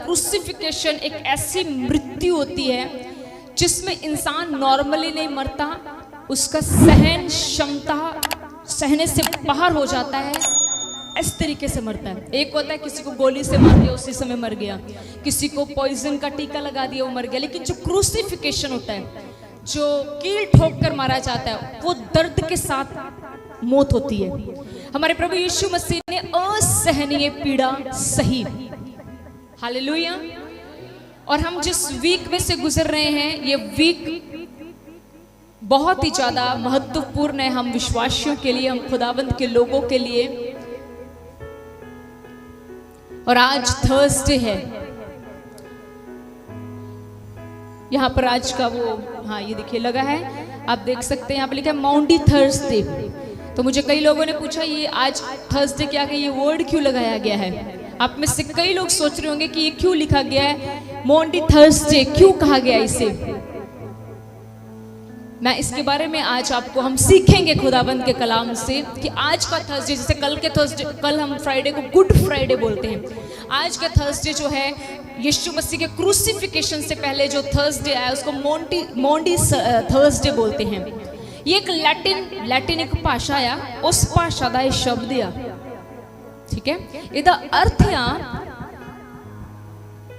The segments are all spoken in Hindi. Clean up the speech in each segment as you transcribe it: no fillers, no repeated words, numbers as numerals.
क्रूसिफिकेशन एक ऐसी मृत्यु होती है जिसमें इंसान नॉर्मली नहीं मरता, उसका सहन क्षमता सहने से बाहर हो जाता है, इस तरीके से मरता है। एक होता है किसी को गोली से मार दिया उसी समय मर गया, किसी को पॉइजन का टीका लगा दिया वो मर गया, लेकिन जो क्रूसिफिकेशन होता है, जो कील ठोक कर मारा जाता है, वो दर्द के साथ मौत होती है। हमारे प्रभु यीशु मसीह ने असहनीय पीड़ा सही। हालेलुया। और हम जिस वीक में से गुजर रहे हैं, ये वीक बहुत ही ज्यादा महत्वपूर्ण है हम विश्वासियों के लिए, हम खुदावंद के लोगों के लिए। और आज थर्सडे है, यहाँ पर आज का वो, हाँ ये देखिए लगा है, आप देख सकते हैं यहाँ पर लिखा है माउंडी थर्सडे। तो मुझे कई लोगों ने पूछा ये आज थर्सडे क्या है, ये वर्ड क्यों लगाया गया है। आप में से कई लोग सोच रहे होंगे कि ये क्यों लिखा गया है, माउंडी थर्सडे क्यों कहा गया इसे। मैं इसके बारे में आज आपको हम सीखेंगे खुदाबंद के कलाम से कि आज का थर्सडे, जैसे कल के थर्सडे, कल हम फ्राइडे को गुड फ्राइडे बोलते हैं, आज का थर्सडे जो है यीशु मसीह के क्रूसिफिकेशन से पहले जो थर्सडे आया उसको मॉन्डी थर्सडे बोलते हैं। ये एक लैटिन एक भाषा आ, उस भाषा का शब्द आ, ठीक है। ਇਹਦਾ अर्थ आ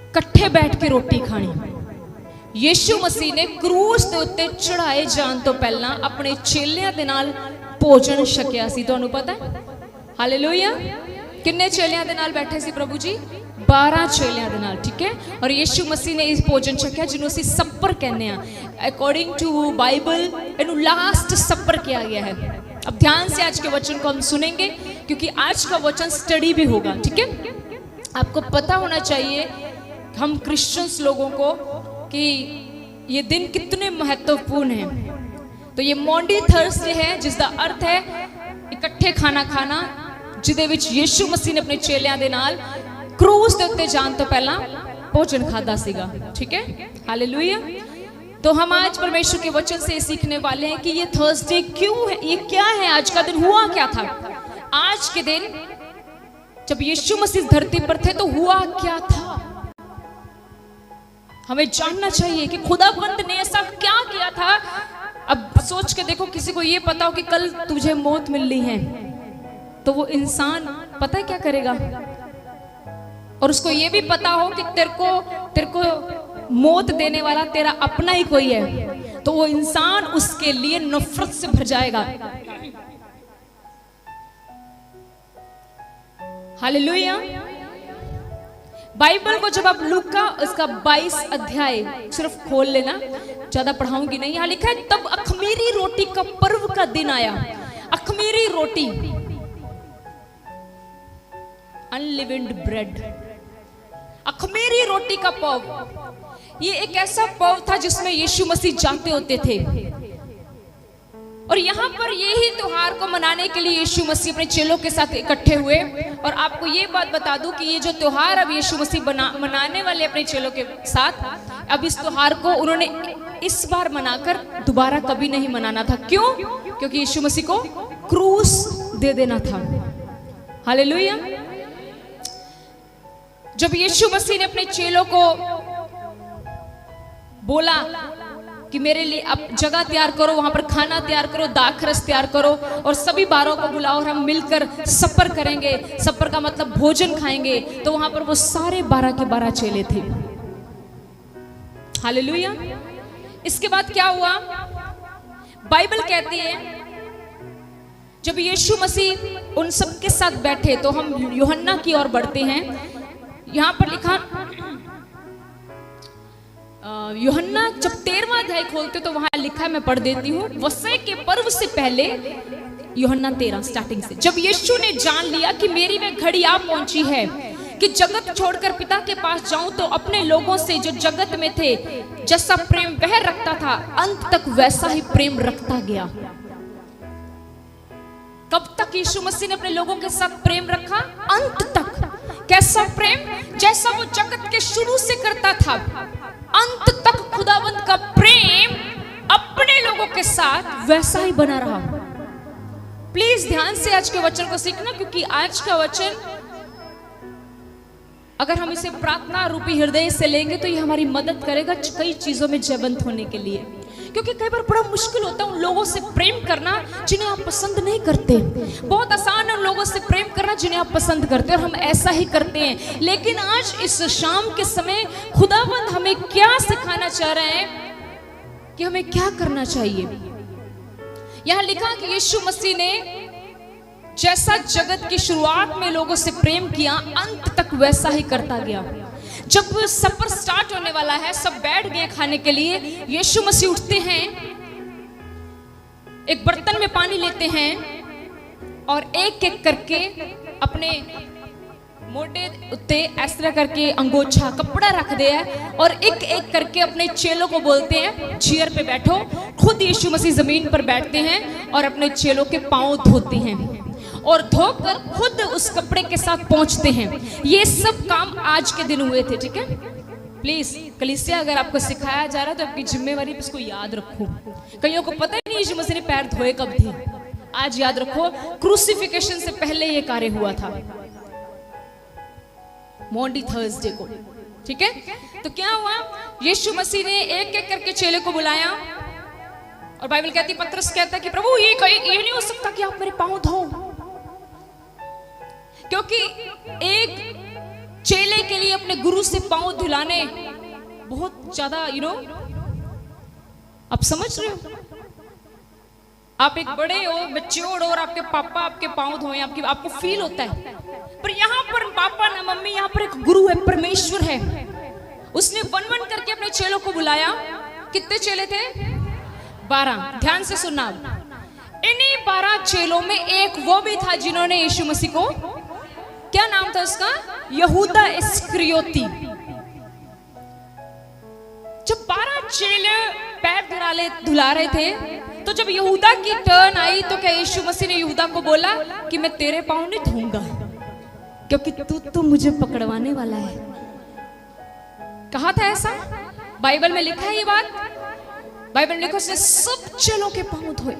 इकट्ठे बैठ के रोटी खानी। यीशु मसीह ने क्रूस ਦੇ ਉੱਤੇ ਚੜਾਏ ਜਾਣ ਤੋਂ ਪਹਿਲਾਂ ਆਪਣੇ ਚੇਲਿਆਂ ਦੇ ਨਾਲ ਭੋਜਨ ਛਕਿਆ ਸੀ। ਤੁਹਾਨੂੰ ਪਤਾ ਹੈ? हालेलुया। किन्ने चेलियां दे नाल बैठे सी प्रभु जी? 12 चेलियां दे नाल, ठीक है। और यीशु मसीह ने इस भोजन छकिया जिन्हों असीं सपर कहने आ। अकॉर्डिंग टू बाइबल इनू लास्ट सपर किया गया है। अब ध्यान से आज के वचन को हम सुनेंगे क्योंकि आज का वचन स्टडी भी होगा, ठीक है। आपको पता होना चाहिए हम क्रिश्चियंस लोगों को कि ये दिन कितने महत्वपूर्ण हैं। तो ये मॉन्डी थर्सडे है जिसका अर्थ है इकट्ठे खाना खाना, जिदे विच यीशु मसीह ने अपने चेलियां दे नाल क्रूस दे उत्ते जाण तो पहला भोजन खादा सीगा, ठीक है। हालेलुया। तो हम आज परमेश्वर के वचन से सीखने वाले हैं कि ये थर्सडे क्यों है, ये क्या है, आज का दिन हुआ क्या था। आज के दिन जब यीशु मसीह धरती पर थे तो हुआ क्या था, हमें जानना चाहिए कि खुदावंद ने ऐसा क्या किया था। अब सोच के देखो, किसी को ये पता हो कि कल तुझे मौत मिलनी है तो वो इंसान पता है क्या करेगा, और उसको ये भी पता हो कि तेरे को मौत देने वाला तेरा अपना ही कोई है, तो वो इंसान उसके लिए नफरत से भर जाएगा। हालेलुया। बाइबल को जब आप लूका इसका 22 अध्याय सिर्फ खोल लेना, ज्यादा पढ़ाऊंगी नहीं। यहाँ लिखा है तब अखमीरी रोटी का पर्व का दिन आया। अखमीरी रोटी, अनलिवेंड ब्रेड, अखमीरी रोटी का पर्व, ये एक ऐसा पर्व था जिसमें यीशु मसीह जाते होते थे। और यहाँ पर यही त्योहार को मनाने के लिए यीशु मसीह अपने चेलों के साथ इकट्ठे हुए। और आपको ये बात बता दूं कि ये जो त्योहार अब यीशु मसीह मनाने वाले अपने चेलों के साथ, अब इस त्योहार को उन्होंने इस बार मनाकर दोबारा कभी नहीं मनाना था। क्यों? क्योंकि यीशु मसीह को क्रूस दे देना था। हालेलुया। जब यीशु मसीह ने अपने चेलों को बोला कि मेरे लिए अब जगह तैयार करो, वहां पर खाना तैयार करो, दाखरस तैयार करो और सभी बारों को बुलाओ और हम मिलकर सफर करेंगे, सफर का मतलब भोजन खाएंगे, तो वहां पर वो सारे 12 के 12 चेले थे। हालेलुया। इसके बाद क्या हुआ? बाइबल कहती है जब यीशु मसीह उन सब के साथ बैठे, तो हम यूहन्ना की ओर बढ़ते हैं। यहां पर लिखा, यूहन्ना जब 13वां अध्याय खोलते तो वहां लिखा है, मैं पढ़ देती हूँ। वसय के पर्व से पहले, यूहन्ना 13 स्टार्टिंग से, जब यीशु ने जान लिया कि मेरी वह घड़ी आ पहुंची है कि जगत छोड़कर पिता के पास जाऊं, तो अपने लोगों से जो जगत में थे जैसा प्रेम वह रखता था, अंत तक वैसा ही प्रेम रखता गया। कब तक यीशु मसीह ने अपने लोगों के साथ प्रेम रखा? अंत तक। कैसा प्रेम? जैसा वो जगत के शुरू से करता था, अंत तक खुदावंद का प्रेम अपने लोगों के साथ वैसा ही बना रहा। प्लीज ध्यान से आज के वचन को सीखना, क्योंकि आज का वचन अगर हम इसे प्रार्थना रूपी हृदय से लेंगे तो ये हमारी मदद करेगा कई चीजों में जयवंत होने के लिए। क्योंकि कई बार बड़ा मुश्किल होता है उन लोगों से प्रेम करना जिन्हें आप पसंद नहीं करते। बहुत आसान है उन लोगों से प्रेम करना जिन्हें आप पसंद करते हैं, और हम ऐसा ही करते हैं। लेकिन आज इस शाम के समय खुदावंद हमें क्या सिखाना चाह रहे हैं कि हमें क्या करना चाहिए। यहां लिखा कि यीशु मसीह ने जैसा जगत की शुरुआत में लोगों से प्रेम किया, अंत तक वैसा ही करता गया। जब सफर स्टार्ट होने वाला है, सब बैठ गए खाने के लिए, यीशु मसीह उठते हैं, एक बर्तन में पानी लेते हैं और एक एक करके अपने मोटे उत्ते इस तरह करके अंगोछा कपड़ा रख दिया है और एक एक करके अपने चेलों को बोलते हैं चेयर पे बैठो। खुद यीशु मसीह जमीन पर बैठते हैं और अपने चेलों के पांव धोते हैं और धोकर खुद उस कपड़े के साथ पहुंचते हैं। ये सब काम आज के दिन हुए थे, ठीक है। प्लीज कलीसिया, अगर आपको सिखाया जा रहा है तो आपकी जिम्मेवारी इसको याद रखो। कईयों को पता ही नहीं यीशु मसीह ने पैर धोए कब थे। आज याद रखो, क्रूसिफिकेशन से पहले ये कार्य हुआ था, मॉन्डी थर्सडे को, ठीक है। तो क्या हुआ, यीशु मसीह ने एक एक करके चेले को बुलाया और बाइबल कहती, पतरस कहता है कि प्रभु ये नहीं हो सकता कि आप मेरे पांव धो, क्योंकि एक चेले के लिए अपने गुरु से पांव धुलाने बहुत ज्यादा आप समझ रहे हो। आप एक बड़े हो, मैच्योर हो और आपके पापा आपके पांव धोए, आपको फील होता है। पर यहाँ पर पापा ना मम्मी, यहाँ पर एक गुरु है, परमेश्वर है। उसने वन वन करके अपने चेलों को बुलाया। कितने चेले थे? 12। ध्यान से सुनना। इन्हीं 12 चेलों में एक वो भी था जिन्होंने यीशु मसीह को, क्या नाम था उसका? यहूदा इस्करियोती। जब 12 चेले पैर धुला रहे थे, तो जब यहूदा की टर्न आई तो क्या यीशु मसीह ने यहूदा को बोला कि मैं तेरे पांव नहीं धोऊंगा क्योंकि तू मुझे पकड़वाने वाला है। कहा था ऐसा? बाइबल में लिखा है ये बात। बाइबल में लिखा, उसने सब चेलों के पांव धोए।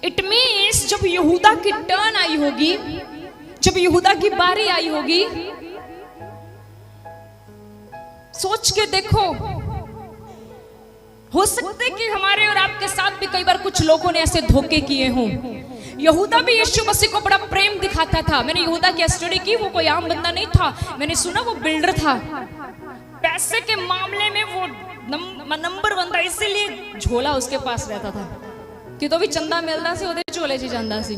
इट मींस जब यहूदा की टर्न आई होगी, जब यहूदा की बारी आई होगी, सोच के देखो, हो सकता है कि हमारे और आपके साथ भी कई बार कुछ लोगों ने ऐसे धोखे किए हों। यहूदा भी यीशु मसीह को बड़ा प्रेम दिखाता था। मैंने यहूदा की स्टडी की, वो कोई आम बंदा नहीं था। मैंने सुना वो बिल्डर था, पैसे के मामले में वो नंबर 1 था, इसीलिए झोला उसके पास रहता था कि तो भी चंदा मिलता सी ओदे झोले च जांदा सी।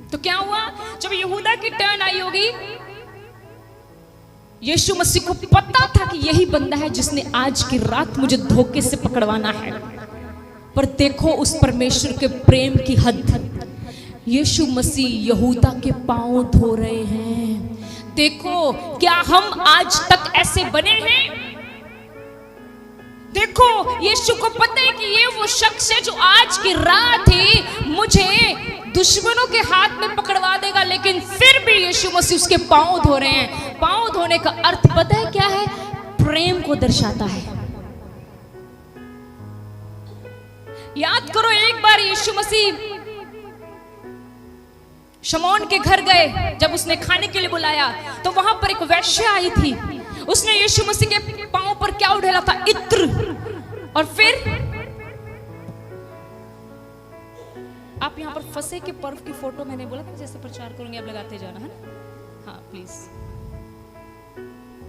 तो क्या हुआ, जब यहूदा की टर्न आई होगी, यीशु मसीह को पता था कि यही बंदा है जिसने आज की रात मुझे धोखे से पकड़वाना है। पर देखो उस परमेश्वर के प्रेम की हद। यीशु मसीह यहूदा के पांव धो रहे हैं। देखो, क्या हम आज तक ऐसे बने हैं? देखो, यीशु को पता है कि ये वो शख्स है जो आज की रात ही मुझे दुश्मनों के हाथ में पकड़वा देगा, लेकिन फिर भी यीशु मसीह उसके पांव धो रहे हैं। पांव धोने का अर्थ पता है क्या है? प्रेम को दर्शाता है। याद करो, एक बार यीशु मसीह शमौन के घर गए, जब उसने खाने के लिए बुलाया तो वहां पर एक वैश्या आई थी। उसने यीशु मसीह के पांव पर क्या उड़ेला था? इत्र। और फिर आप यहाँ पर फंसे के पर्व की फोटो मैंने बोला था जैसे प्रचार करूंगी, आप लगाते जाना, है ना? हाँ प्लीज।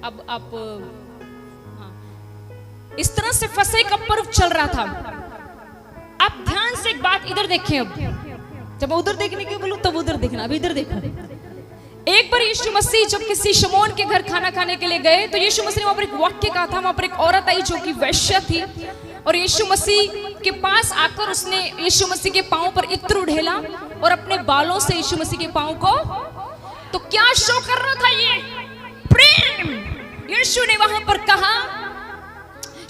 अब आप हाँ, इस तरह से फंसे का पर्व चल रहा था। आप ध्यान से एक बात इधर देखें। अब जब उधर देखने की बोलूं तब उधर देखना, अब इधर देखो। एक बार यीशु मसीह जब किसी शमौन के घर खाना खाने के लिए गए तो यीशु मसीह ने वहां पर एक वाक्य कहा था। वहां पर एक औरत आई जो कि वैश्या थी और यीशु मसीह के पास आकर उसने यीशु मसीह के पांव पर इत्र उड़ेला और अपने बालों से यीशु मसीह के पांव को, तो क्या शो कर रहा था? ये प्रेम। यीशु ने वहां पर कहा,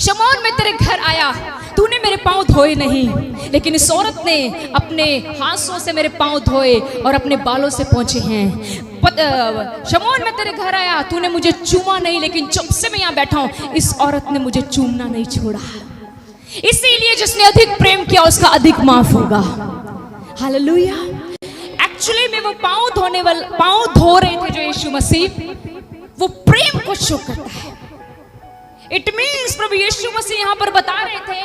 शमौन मैं तेरे घर आया, तूने मेरे पांव धोए नहीं, लेकिन इस औरत ने अपने हाथों से मेरे पांव धोए और अपने बालों से पहुंचे हैं। शमौन मैं तेरे घर आया, तूने मुझे चूमा नहीं, लेकिन जब से मैं यहाँ बैठा हूं इस औरत ने मुझे चूमना नहीं छोड़ा। इसीलिए जिसने अधिक प्रेम किया उसका अधिक माफ होगा। हालेलुया। एक्चुअली में वो पांव धो रहे थे जो यीशु मसीह, वो प्रेम को शो करता है। इट मीन्स प्रभु यीशु मसीह यहां पर बता रहे थे,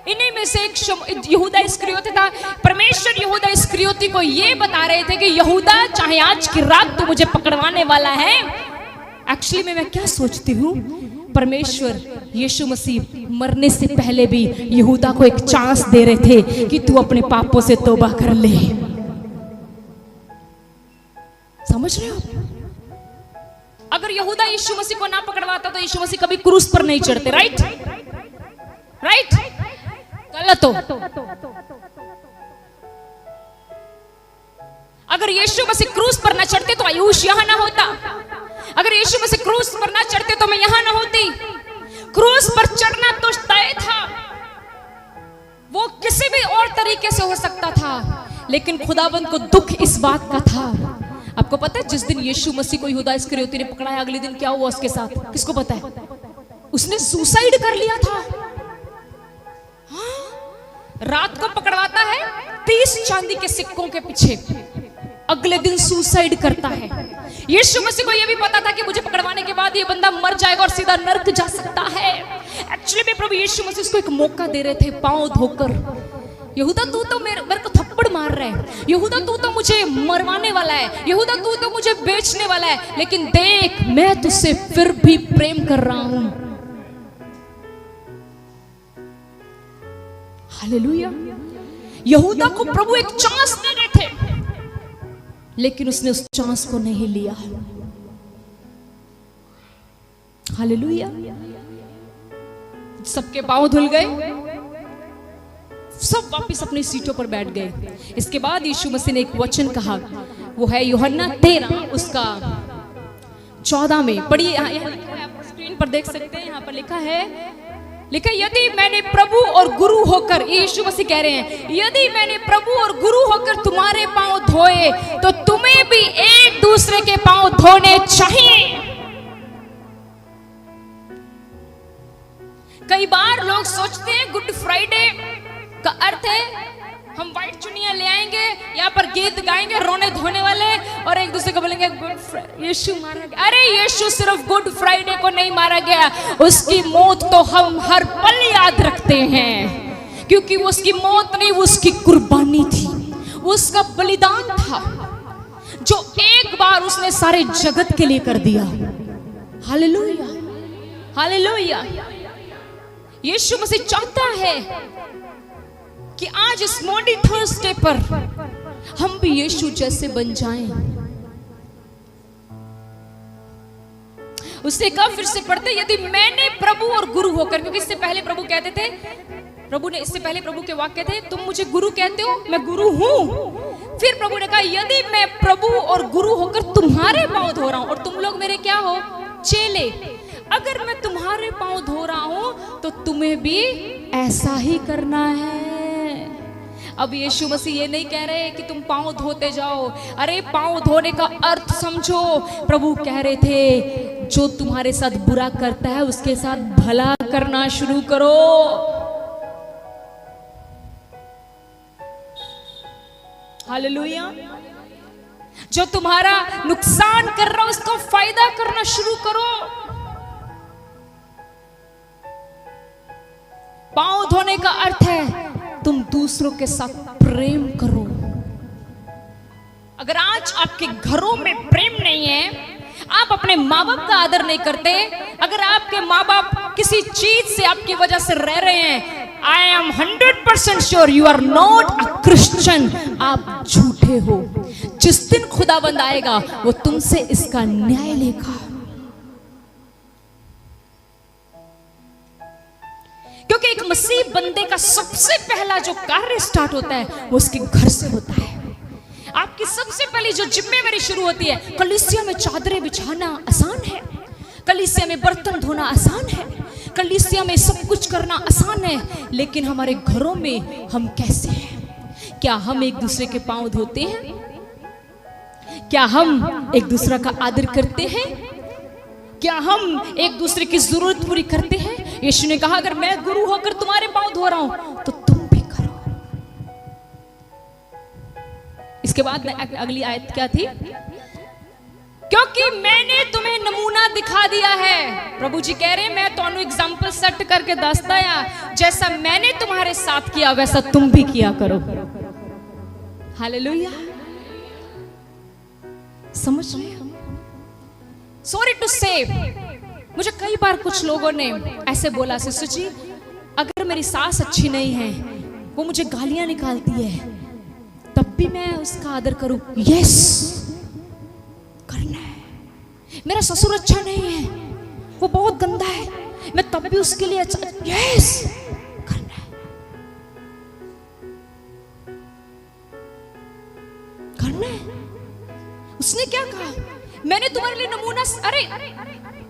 इन्हीं में से एक यहूदा इस्करियोती था। परमेश्वर यहूदा इस्करियोती को ये बता रहे थे कि यहूदा, चाहे आज की रात तू मुझे पकड़वाने वाला है। एक्चुअली में मैं क्या सोचती हूँ, परमेश्वर यीशु मसीह मरने से पहले भी यहूदा को एक चांस दे रहे थे कि तू अपने पापों से तौबा कर ले। समझ रहे हो? अगर यहूदा यीशु मसीह को ना पकड़वाता तो यीशु मसीह कभी क्रूस पर नहीं चढ़ते। राइट राइट, गलत हो। अगर यीशु मसीह क्रूस पर ना चढ़ते तो आयुष यहां ना होता। अगर यीशु मसीह क्रूस पर ना चढ़ते तो मैं यहां ना होती। क्रूस पर चढ़ना तो तय था, वो किसी भी और तरीके से हो सकता था, लेकिन खुदाबंद को दुख इस बात का था। आपको पता है जिस दिन यीशु मसीह को यहूदा इस्करियोती ने पकड़ाया, अगले दिन क्या हुआ उसके साथ? किसको पता है? उसने सुसाइड कर लिया था। हाँ? रात को पकड़वाता है 30 चांदी के सिक्कों के पीछे, अगले दिन सुसाइड करता है। यीशु मसीह को यह भी पता था कि मुझे पकड़वाने के बाद ये बंदा मर जाएगा और सीधा नरक जा सकता है। एक्चुअली में प्रभु यीशु मसीह उसको एक मौका दे रहे थे पांव धोकर। यहूदा तू तो मेरे को थप्पड़ मार रहा है, यहूदा तू तो मुझे मरवाने वाला है, यहूदा तू तो मुझे बेचने वाला है, लेकिन देख मैं तुझसे फिर भी प्रेम कर रहा हूं। हालेलुया। यहूदा को प्रभु एक चांस दे रहे थे, लेकिन उसने उस चांस को नहीं लिया। हालेलुया। सबके पांव धुल गए, सब वापस अपनी सीटों पर बैठ गए। इसके बाद यीशु मसीह ने एक वचन कहा, वो है यूहन्ना 13 उसका 14 में। पढ़िए, आप स्क्रीन पर देख सकते हैं। यहाँ पर लिखा है यदि मैंने प्रभु और गुरु होकर, यीशु मसीह कह रहे हैं, यदि मैंने प्रभु और गुरु होकर तुम्हारे पांव धोए तो तुम्हें भी एक दूसरे के पांव धोने चाहिए। कई बार लोग सोचते हैं गुड फ्राइडे का अर्थ है हम व्हाइट चुनिया ले आएंगे, यहाँ पर गीत गाएंगे रोने धोने वाले, और एक दूसरे को बोलेंगे गुड फ्राइडे, यीशु मारा गया। अरे यीशु सिर्फ गुड फ्राइडे को नहीं मारा गया, उसकी मौत तो हम हर पल याद रखते हैं, क्योंकि वो उसकी मौत नहीं, वो उसकी कुर्बानी थी, वो उसका बलिदान था जो एक बार उसने सारे जगत के लिए कर दिया। Hallelujah, hallelujah. यीशु मसीह चाहता है कि आज इस मॉडी थर्सडे पर हम भी यीशु जैसे बन जाएं। उसने कहा, फिर से पढ़ते, यदि मैंने प्रभु और गुरु होकर, क्योंकि इससे पहले प्रभु कहते थे, इससे पहले प्रभु के वाक्य थे, तुम मुझे गुरु कहते हो, मैं गुरु हूं। फिर प्रभु ने कहा, यदि मैं प्रभु और गुरु होकर तुम्हारे पांव धो रहा हूं और तुम लोग मेरे क्या हो? चेले। अगर मैं तुम्हारे पांव धो रहा हूं तो तुम्हें भी ऐसा ही करना है। अब यीशु मसीह ये नहीं कह रहे कि तुम पांव धोते जाओ। अरे पांव धोने का अर्थ समझो। प्रभु कह रहे थे जो तुम्हारे साथ बुरा करता है उसके साथ भला करना शुरू करो। हालेलुया। जो तुम्हारा नुकसान कर रहा है उसका फायदा करना शुरू करो। पांव धोने का अर्थ है तुम दूसरों के साथ प्रेम करो। अगर आज आपके घरों में प्रेम नहीं है, आप अपने माँ बाप का आदर नहीं करते, अगर आपके माँ बाप किसी चीज से आपकी वजह से रह रहे हैं, I am 100% sure you are not a Christian. आप झूठे हो। जिस दिन खुदाबंद आएगा वो तुमसे इसका न्याय लेगा। क्योंकि एक मसीह बंदे का सबसे पहला जो कार्य स्टार्ट होता है वो उसके घर से होता है। आपकी सबसे पहली जो जिम्मेवारी शुरू होती है, कलीसिया में चादरें बिछाना आसान है, कलीसिया में बर्तन धोना आसान है, कलीसिया में सब कुछ करना आसान है, लेकिन हमारे घरों में हम कैसे हैं? क्या हम एक दूसरे के पांव धोते हैं? क्या हम एक दूसरे का आदर करते हैं? क्या हम एक दूसरे की जरूरत पूरी करते हैं? यीशु ने कहा, अगर मैं गुरु होकर तुम्हारे पांव धो रहा हूं तो तुम भी करो। इसके बाद अगली आयत क्या थी? क्योंकि मैंने तुम्हें नमूना दिखा दिया है। प्रभु जी कह रहे हैं मैं तुम्हें एग्जाम्पल सेट करके दसदा या जैसा मैंने तुम्हारे साथ किया वैसा तुम भी किया करो। हालेलुया, समझ रहे हैं? सॉरी टू से, मुझे कई बार कुछ लोगों ने ऐसे बोला, सिस्टर जी अगर मेरी सास अच्छी नहीं है, वो मुझे गालियां निकालती है, तब भी मैं उसका आदर करूं? यस, करना है। मेरा ससुर अच्छा नहीं है, वो बहुत गंदा है, मैं तब भी उसके लिए अच्छा, यस, करना है, करना है। उसने क्या कहा? मैंने तुम्हारे लिए नमूना, अरे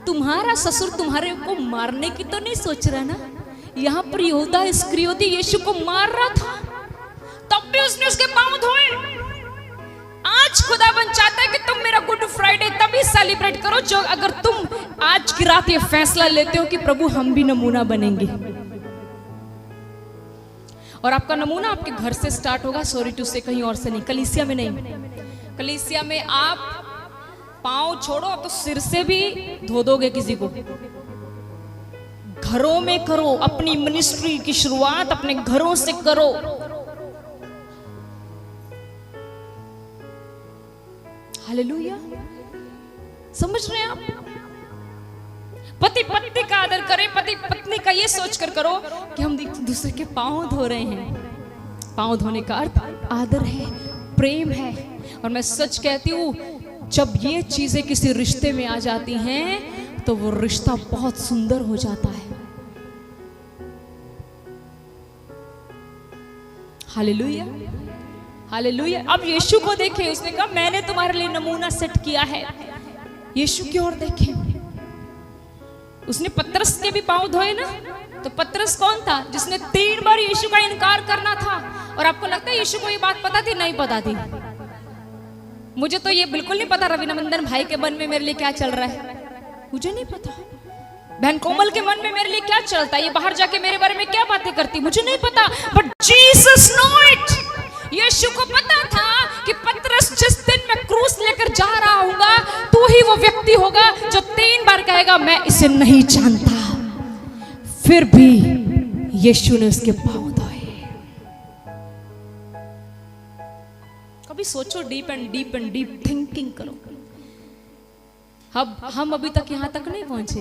तुम्हारा ससुर तुम्हारे को मारने की तो नहीं सोच रहा ना? यहाँ पर यहूदा इस्करियोती यीशु को मार रहा था, तब भी उसने उसके पांव धोए। आज खुदाबंद चाहता है कि तुम मेरा गुड फ्राइडे तभी सेलिब्रेट करो जो अगर तुम आज की रात ये फैसला लेते हो कि प्रभु हम भी नमूना बनेंगे। और आपका नमूना आपके घर से स्टार्ट होगा, सॉरी टू से, कहीं और से नहीं, कलीसिया में नहीं। कलीसिया में आप पांव छोड़ो तो सिर से भी धो दोगे किसी को। घरों में करो, अपनी मिनिस्ट्री की शुरुआत अपने घरों से करो। हालेलुया, समझ रहे हैं आप? पति पत्नी का आदर करें, पति पत्नी का ये सोचकर करो कि हम दूसरे के पांव धो रहे हैं। पांव धोने का अर्थ आदर है, प्रेम है। और मैं सच कहती हूं, जब ये चीजें किसी रिश्ते में आ जाती हैं तो वो रिश्ता बहुत सुंदर हो जाता है। Hallelujah, hallelujah. अब यीशु को देखें, उसने कहा मैंने तुम्हारे लिए नमूना सेट किया है। यीशु की ओर देखें, उसने पतरस के भी पांव धोए ना। तो पतरस कौन था? जिसने 3 बार यीशु का इनकार करना था। और आपको लगता है यीशु को ये बात पता थी? नहीं पता थी। मुझे तो ये बिल्कुल नहीं पता रविनंदन भाई के मन में मेरे लिए क्या चल रहा है, मुझे नहीं पता। बहन कोमल के मन में मेरे लिए क्या चलता है, ये बाहर जाके मेरे बारे में क्या बातें करती, मुझे नहीं पता। But Jesus know it. Yeshu को पता था कि पतरस जिस दिन मैं क्रूस लेकर जा रहा हूंगा, तू ही वो व्यक्ति होगा जो 3 बार कहेगा मैं इसे नहीं जानता। फिर भी यीशु ने उसके पांव धोए। कभी सोचो, डीप एंड डीप थिंकिंग करो। अब हम अभी तक यहां तक नहीं पहुंचे,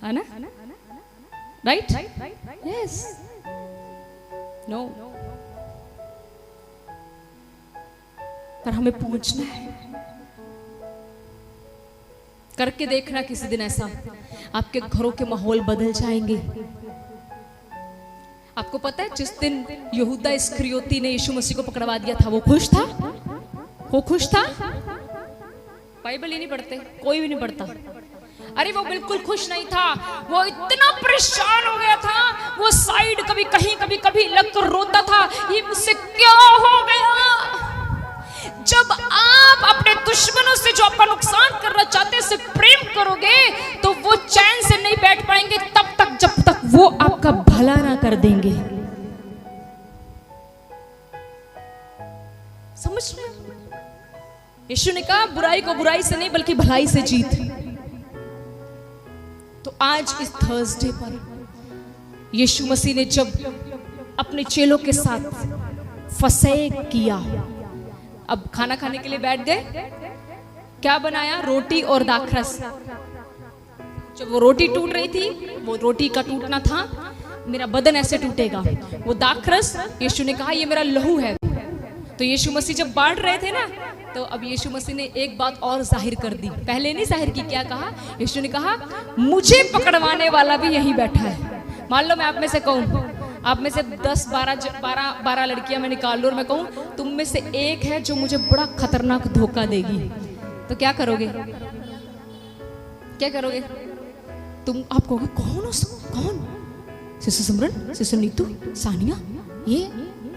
है ना? राइट? यस, नो, पर हमें पहुंचना है। करके देखना किसी दिन ऐसा, आपके घरों के माहौल बदल जाएंगे। आपको पता है जिस दिन यहूदा इस्करियोती ने यीशु मसीह को पकड़वा दिया था, वो खुश था? वो खुश था? बाइबल ही नहीं पढ़ते, कोई भी नहीं पढ़ता। अरे वो बिल्कुल खुश नहीं था, वो इतना परेशान हो गया था, वो साइड कभी कहीं कभी लगकर रोता था, ये मुझसे क्या हो गया। जब आप अपने दुश्मनों से जो आपका नुकसान करना चाहते हैं से प्रेम करोगे तो वो चैन से नहीं बैठ पाएंगे तब तक जब तक वो आपका भला ना कर देंगे। समझ रहे? यीशु ने कहा बुराई को बुराई से नहीं बल्कि भलाई से जीत। तो आज इस थर्सडे पर यीशु मसीह ने जब अपने चेलों के साथ फसह किया, अब खाना खाने के लिए बैठ गए, क्या बनाया? रोटी और दाखरस। जब वो रोटी टूट रही थी, वो रोटी का टूटना था, मेरा बदन ऐसे टूटेगा। वो दाखरस, यीशु ने कहा ये मेरा लहू है। तो यीशु मसीह जब बांट रहे थे ना, तो अब यीशु मसीह ने एक बात और जाहिर कर दी, पहले नहीं जाहिर की। क्या कहा? यीशु ने कहा मुझे पकड़वाने वाला भी यहीं बैठा है। मान लो मैं आप में से कहूं, आप में से 10-12 लड़कियां मैं निकाल लूं और मैं कहूं तुम में से एक है जो मुझे बड़ा खतरनाक धोखा देगी, तो क्या करोगे? क्या करोगे? तुम आप कहोगे कौन? कौन? सिस्टर सिमरन, सिस्टर नीतू, सानिया, ये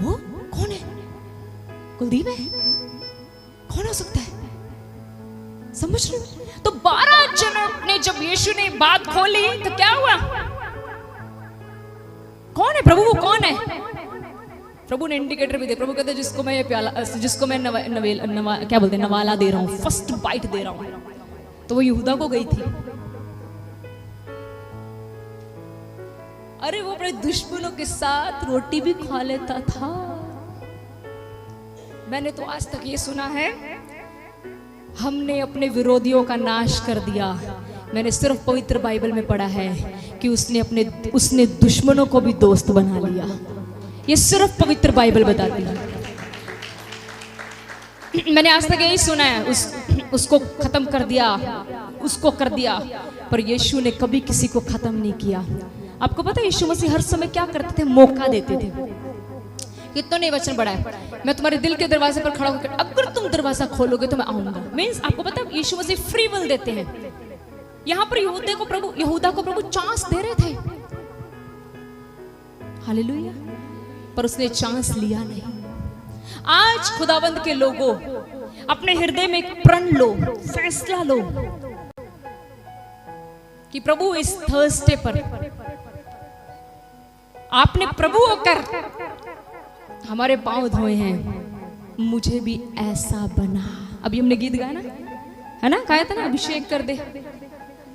वो कौन है? कुलदीप है? कौन हो सकता है? समझ रहे हो? तो 12 जनों ने जब यीशु ने बात खोली तो क्या हुआ? कौन है प्रभु? वो कौन है? प्रभु ने इंडिकेटर भी दे, प्रभु कहते जिसको मैं ये प्याला, जिसको मैं क्या बोलते हैं, नवाला दे रहा हूं, फर्स्ट बाइट दे रहा हूं, तो वो यहूदा को गई थी। अरे वो अपने दुश्मनों के साथ रोटी भी खा लेता था। मैंने तो आज तक ये सुना है, हमने अपने विरोधियों का नाश कर दिया। मैंने सिर्फ पवित्र बाइबल में पढ़ा है कि उसने दुश्मनों को भी दोस्त बना लिया। ये सिर्फ पवित्र बाइबल बताती है। मैंने आज तक यही सुना है, उसको खत्म कर दिया, उसको कर दिया, पर यीशु ने कभी किसी को खत्म नहीं किया। आपको पता है यीशु मसीह हर समय क्या करते थे? मौका देते थे। कितना नहीं वचन बड़ा है, मैं तुम्हारे दिल के दरवाजे पर खड़ा होकर अगर तुम दरवाजा खोलोगे तो मैं आऊंगा। मींस आपको पता है यीशु मसीह फ्री विल देते हैं। यहां पर यहूदा को प्रभु चांस दे रहे थे, हालेलुया, पर उसने चांस लिया नहीं। आज खुदावंद के लोगों, अपने हृदय में एक प्रण लो, फैसला लो कि प्रभु इस थर्सडे पर आपने प्रभु होकर हमारे पांव धोए हैं, मुझे भी ऐसा बना। अभी हमने गीत गाया ना, है ना, गाया था ना, अभिषेक कर दे,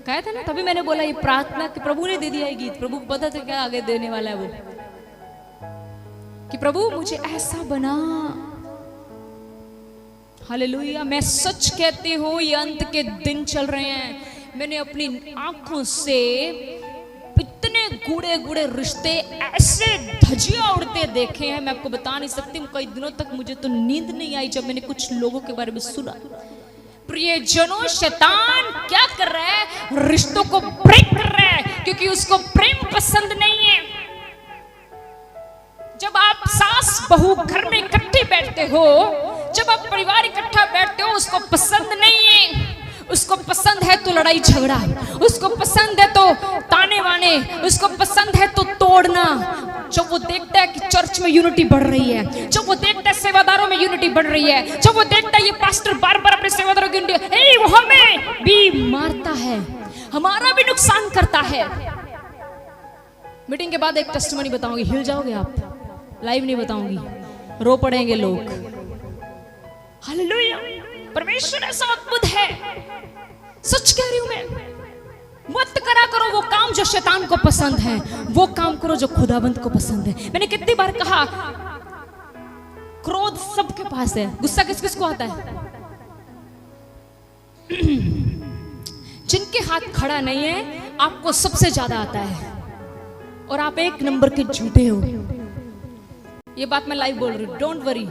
गाया था ना। तभी मैंने बोला ये प्रार्थना कि प्रभु ने दे दिया ये गीत, प्रभु को पता था क्या आगे देने वाला है वो, कि प्रभु मुझे ऐसा बना। हालेलुया। मैं सच कहती हूँ ये अंत के दिन चल रहे हैं। मैंने अपनी आंखों से इतने गूढ़े गूढ़े रिश्ते ऐसे धजिया उड़ते देखे हैं, मैं आपको बता नहीं सकती। कई दिनों तक मुझे तो नींद नहीं आई जब मैंने कुछ लोगों के बारे में सुना। प्रियजनों, शैतान क्या कर रहा है? रिश्तों को ब्रेक कर रहा है, क्योंकि उसको प्रेम पसंद नहीं है। जब आप सास बहू घर में इकट्ठे बैठते हो, जब आप परिवार इकट्ठा बैठते हो, उसको पसंद नहीं है। उसको पसंद है तो लड़ाई झगड़ा, उसको पसंद है तो ताने वाने, उसको पसंद है तो तोड़ना। जब वो देखता है कि चर्च में यूनिटी बढ़ रही है, जब वो देखता है सेवादारों में यूनिटी बढ़ रही है, जब वो देखता है ये पास्टर बार बार अपने सेवादारों की यूनिटी, वो हमें भी मारता है, हमारा भी नुकसान करता है। मीटिंग के बाद एक टेस्टिमनी बताऊंगी, हिल जाओगे आप, लाइव नहीं बताऊंगी, रो पड़ेंगे लोग। हालेलुया। परमेश्वर ऐसा अद्भुत है, सच कह रही हूं मैं। मत करा करो वो काम जो शैतान को पसंद है, वो काम करो जो खुदावंत को पसंद है। मैंने कितनी बार कहा, क्रोध सबके पास है, गुस्सा किस किस को आता है? जिनके हाथ खड़ा नहीं है, आपको सबसे ज्यादा आता है, और आप एक नंबर के झूठे हो। ये बात मैं लाइव बोल रही हूं, डोंट वरी,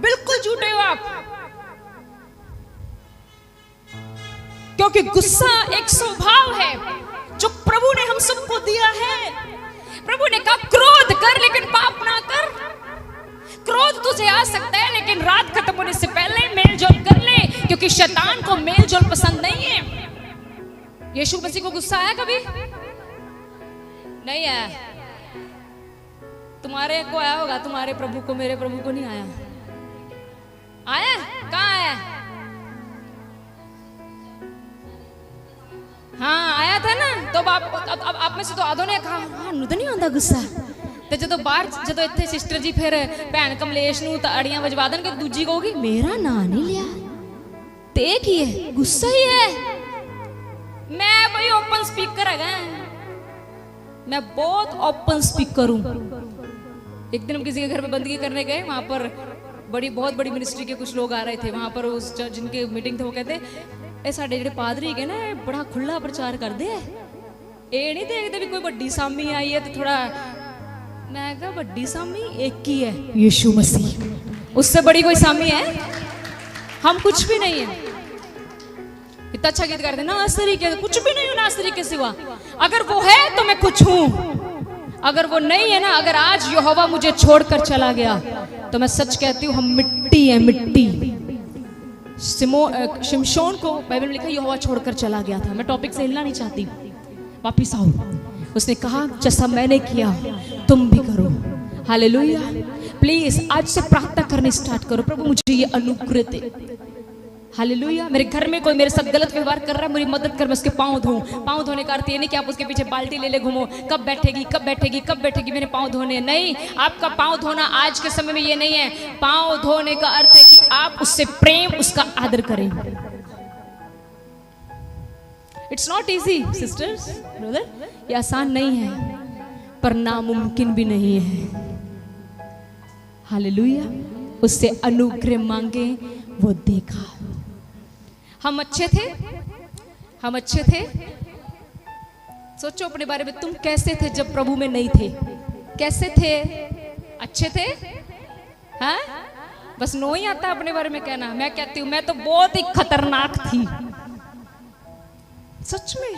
बिल्कुल झूठे हो आप। क्योंकि गुस्सा एक स्वभाव है जो प्रभु ने हम सबको दिया है। प्रभु ने कहा क्रोध कर लेकिन पाप ना कर। क्रोध तुझे आ सकता है, लेकिन रात खत्म होने से पहले मेलजोल कर ले, क्योंकि शैतान को मेलजोल पसंद नहीं है। यीशु मसीह को गुस्सा आया कभी? नहीं आया। तुम्हारे को आया होगा, तुम्हारे प्रभु को, मेरे प्रभु को नहीं आया। आया? कहाँ आया? हाँ आया था ना। तो अब आप में से तो आधों ने कहा हाँ नु तो नहीं आंदा गुस्सा। ਤੇ ਜਦੋਂ ਬਾਹਰ ਜਦੋਂ ਇੱਥੇ ਸਿਸਟਰ ਜੀ ਫਿਰ ਭੈਣ ਕਮਲੇਸ਼ ਨੂੰ ਤਾੜੀਆਂ ਵਜਵਾ ਦੇਣਗੇ, ਦੂਜੀ ਕਹੂਗੀ ਮੇਰਾ ਨਾਂ ਨਹੀਂ ਲਿਆ ਤੇ ਕੀ ਹੈ, ਗੁੱਸਾ ਹੀ ਹੈ। मैं भाई ओपन स्पीकर है, मैं बहुत ओपन स्पीकर हूँ। एक दिन हम किसी के घर पे बंदगी करने गए, वहां पर बहुत बड़ी मिनिस्ट्री के कुछ लोग आ रहे थे। वहां पर उस जिनके मीटिंग थे वो कहते ए साडे जिहड़े पादरी है ना बड़ा खुला प्रचार करते हैं, ये नहीं देखते भी कोई बड़ी सामी आई है तो थोड़ा। मैं कहा बड़ी सामी एक ही है, यीशु मसीह, उससे बड़ी कोई सामी है? हम कुछ भी नहीं है। इतना अच्छा गीत करते ना, नासरी के कुछ भी नहीं हूं, नासरी के सिवा। अगर वो है तो मैं कुछ हूं, अगर वो नहीं है ना, अगर आज यहोवा मुझे छोड़कर चला गया तो मैं सच कहती हूं हम मिट्टी है, मिट्टी। शिमशोन को बाइबल में लिखा यहोवा छोड़कर चला गया था। मैं टॉपिक से हिलना नहीं चाहती, वापिस आओ। उसने कहा जैसा मैंने किया तुम भी करो। हालेलुया। प्लीज आज से प्रार्थना करने स्टार्ट करो, प्रभु मुझे ये अनुग्रह दे, हालेलुया। मेरे घर में कोई मेरे साथ गलत व्यवहार कर रहा है, मेरी मदद कर, मैं उसके पाँव धोऊं। पाँव धोने का अर्थ ये नहीं कि आप उसके पीछे बाल्टी ले ले घूमो, कब बैठेगी कब बैठेगी कब बैठेगी, मेरे पाँव धोने। नहीं, आपका पाँव धोना आज के समय में ये नहीं है। पाँव धोने का अर्थ है कि आप उससे प्रेम, उसका आदर करें। It's not easy sisters, brother, ये आसान नहीं है, पर नामुमकिन भी नहीं है। हालेलुया। उससे अनुग्रह मांगे, वो देखा। हम अच्छे थे, हम अच्छे थे। सोचो अपने बारे में, तुम कैसे थे जब प्रभु में नहीं थे? कैसे थे? अच्छे थे? हाँ? बस नो ही आता अपने बारे में कहना। मैं कहती हूँ मैं तो बहुत ही खतरनाक थी, सच में।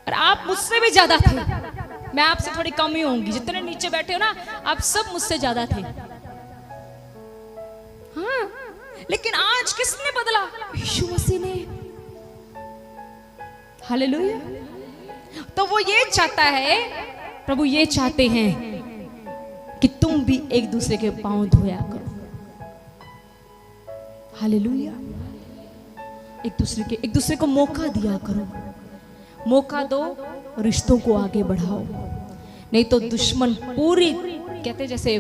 और आप मुझसे भी ज्यादा थे। मैं आपसे थोड़ी कम ही होंगी, जितने नीचे बैठे हो ना, आप सब मुझसे ज्यादा थे। हाँ, लेकिन आज किसने बदला? यीशु मसीह ने। हालेलुया। तो वो ये चाहता है, प्रभु ये चाहते हैं कि तुम भी एक दूसरे के पांव धोया करो। हालेलुया। एक दूसरे को मौका दिया करो। मौका दो, रिश्तों को आगे बढ़ाओ। नहीं तो दुश्मन पूरी, कहते जैसे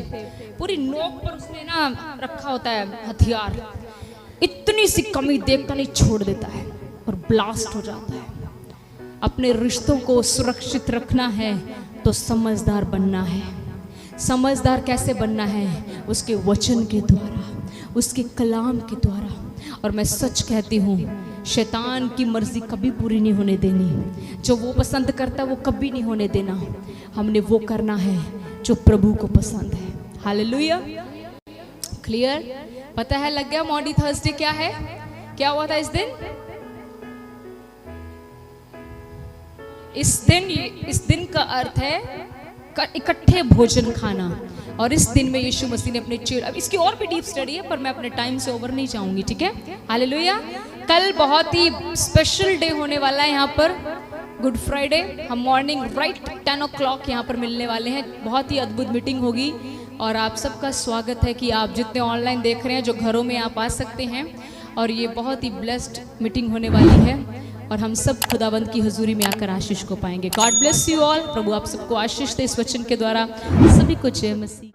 पूरी नोक पर उसने ना रखा होता है हथियार, इतनी सी कमी देखता नहीं छोड़ देता है और ब्लास्ट हो जाता है। अपने रिश्तों को सुरक्षित रखना है तो समझदार बनना है। समझदार कैसे बनना है? उसके वचन के द्वारा, उसके कलाम के द्वारा। और मैं सच कहती हूँ, शैतान की मर्जी कभी पूरी नहीं होने देनी। जो वो पसंद करता है वो कभी नहीं होने देना। हमने वो करना है जो प्रभु को पसंद है। हालेलुया। क्लियर? पता है, लग गया मॉडी थर्सडे क्या है? क्या हुआ था इस दिन? इस दिन का अर्थ है इकट्ठे भोजन खाना। और इस दिन में यीशु मसीह ने अपने चेले, अब इसकी और भी डीप स्टडी है पर मैं अपने टाइम से ओवर नहीं चाहूंगी, ठीक है? हालेलुया। कल बहुत ही स्पेशल डे होने वाला है यहाँ पर, गुड फ्राइडे। हम मॉर्निंग राइट 10 o'clock यहाँ पर मिलने वाले हैं। बहुत ही अद्भुत मीटिंग होगी और आप सबका स्वागत है कि आप जितने ऑनलाइन देख रहे हैं, जो घरों में आप आ सकते हैं। और ये बहुत ही ब्लेस्ड मीटिंग होने वाली है और हम सब खुदावंद की हुजूरी में आकर आशीष को पाएंगे। God bless you all. प्रभु आप सबको आशीष दे इस वचन के द्वारा। सभी को जय मसीह।